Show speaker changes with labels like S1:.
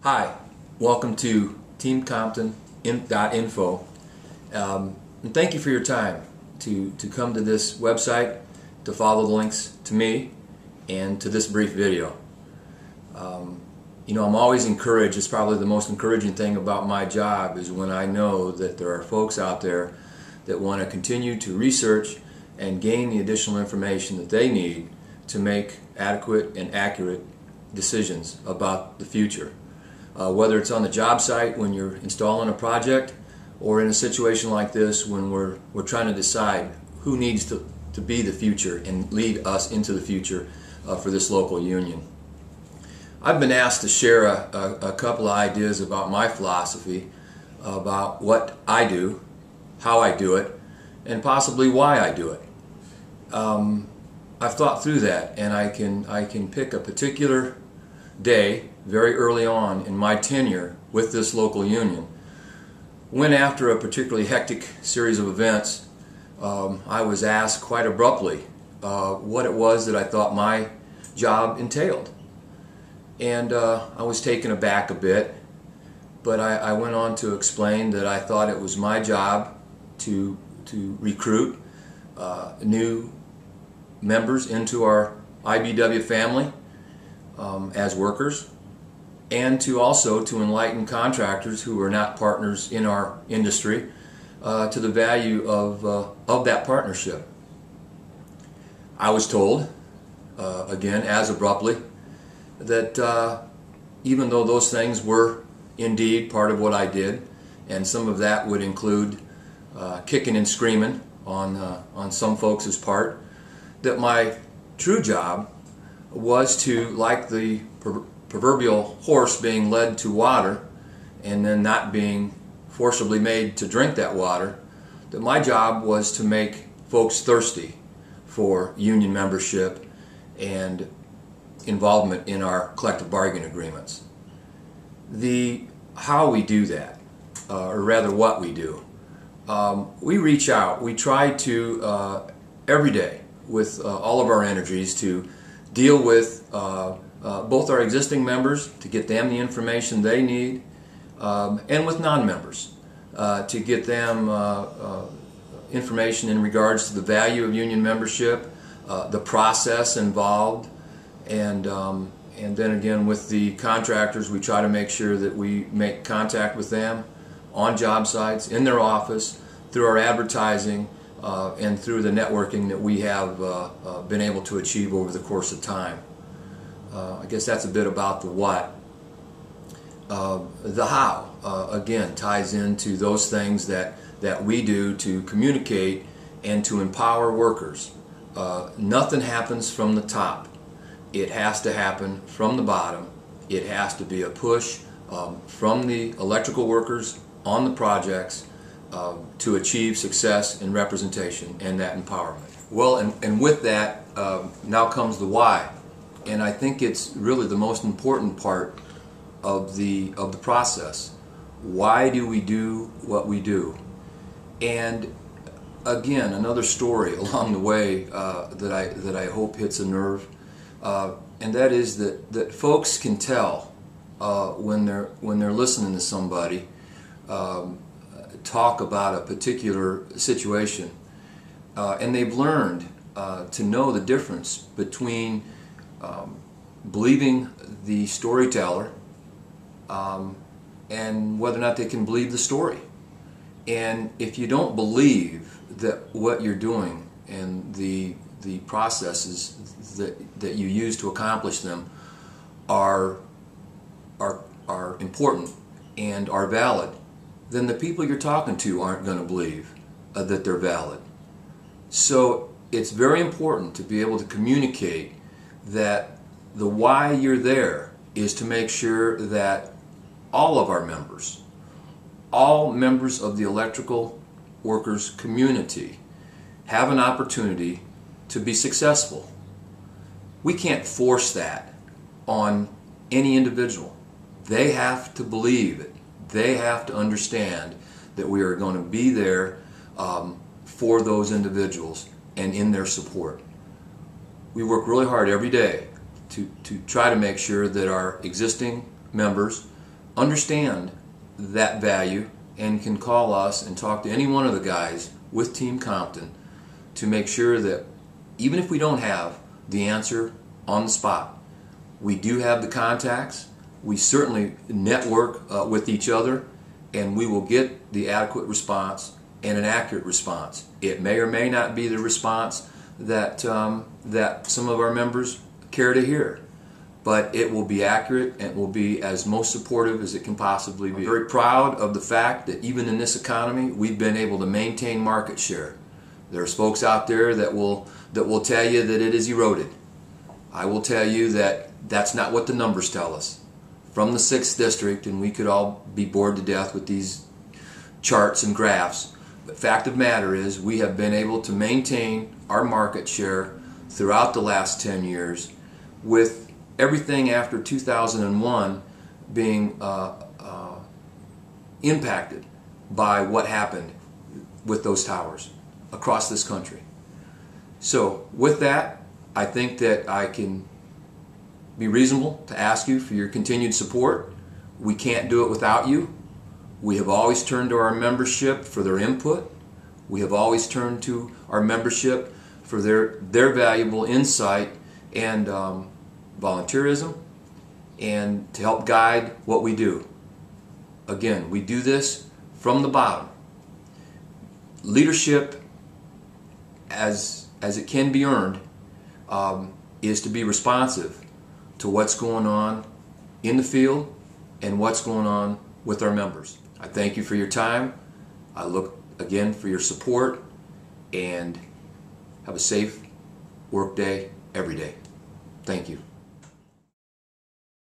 S1: Hi, welcome to teamcompton.info, and thank you for your time to come to this website, to follow the links to me, and to this brief video. I'm always encouraged. It's probably the most encouraging thing about my job is when I know that there are folks out there that want to continue to research and gain the additional information that they need to make adequate and accurate decisions about the future. Whether it's on the job site when you're installing a project, or in a situation like this when we're trying to decide who needs to be the future and lead us into the future for this local union. I've been asked to share a couple of ideas about my philosophy, about what I do, how I do it, and possibly why I do it. I've thought through that, and I can pick a particular day very early on in my tenure with this local union when, after a particularly hectic series of events, I was asked quite abruptly what it was that I thought my job entailed. And I was taken aback a bit, but I went on to explain that I thought it was my job to recruit new members into our IBW family as workers, and to also to enlighten contractors who are not partners in our industry to the value of that partnership. I was told, again as abruptly, that even though those things were indeed part of what I did, and some of that would include kicking and screaming on some folks' part, that my true job was to, like the proverbial horse being led to water and then not being forcibly made to drink that water, that my job was to make folks thirsty for union membership and involvement in our collective bargaining agreements. How we do that, or rather what we do, we reach out, we try to every day with all of our energies to deal with both our existing members, to get them the information they need, and with non-members to get them information in regards to the value of union membership, the process involved, and then again with the contractors, we try to make sure that we make contact with them on job sites, in their office, through our advertising, and through the networking that we have been able to achieve over the course of time. I guess that's a bit about the what. The how, again, ties into those things that we do to communicate and to empower workers. Nothing happens from the top. It has to happen from the bottom. It has to be a push from the electrical workers on the projects to achieve success and representation and that empowerment. Well, and with that now comes the why. And I think it's really the most important part of the process. Why do we do what we do? And again, another story along the way that I hope hits a nerve, and that is that folks can tell when they're listening to somebody talk about a particular situation, and they've learned to know the difference between believing the storyteller and whether or not they can believe the story. And if you don't believe that what you're doing and the processes that you use to accomplish them are important and are valid, then the people you're talking to aren't going to believe that they're valid. So it's very important to be able to communicate that the why you're there is to make sure that all of our members, all members of the electrical workers community, have an opportunity to be successful. We can't force that on any individual. They have to believe it. They have to understand that we are going to be there for those individuals and in their support. We work really hard every day to try to make sure that our existing members understand that value and can call us and talk to any one of the guys with Team Compton to make sure that even if we don't have the answer on the spot, we do have the contacts. We certainly network with each other, and we will get the adequate response and an accurate response. It may or may not be the response that that some of our members care to hear, but it will be accurate and it will be as most supportive as it can possibly be. I'm very proud of the fact that even in this economy, we've been able to maintain market share. There's folks out there that will tell you that it is eroded. I will tell you that that's not what the numbers tell us. From the 6th District, and we could all be bored to death with these charts and graphs, but fact of matter is we have been able to maintain our market share throughout the last 10 years, with everything after 2001 being impacted by what happened with those towers across this country. So with that, I think that I can be reasonable to ask you for your continued support. We can't do it without you. We have always turned to our membership for their input. We have always turned to our membership for their valuable insight and volunteerism, and to help guide what we do. Again, we do this from the bottom. Leadership, as it can be earned, is to be responsive to what's going on in the field and what's going on with our members. I thank you for your time. I look again for your support, and have a safe work day every day. Thank you.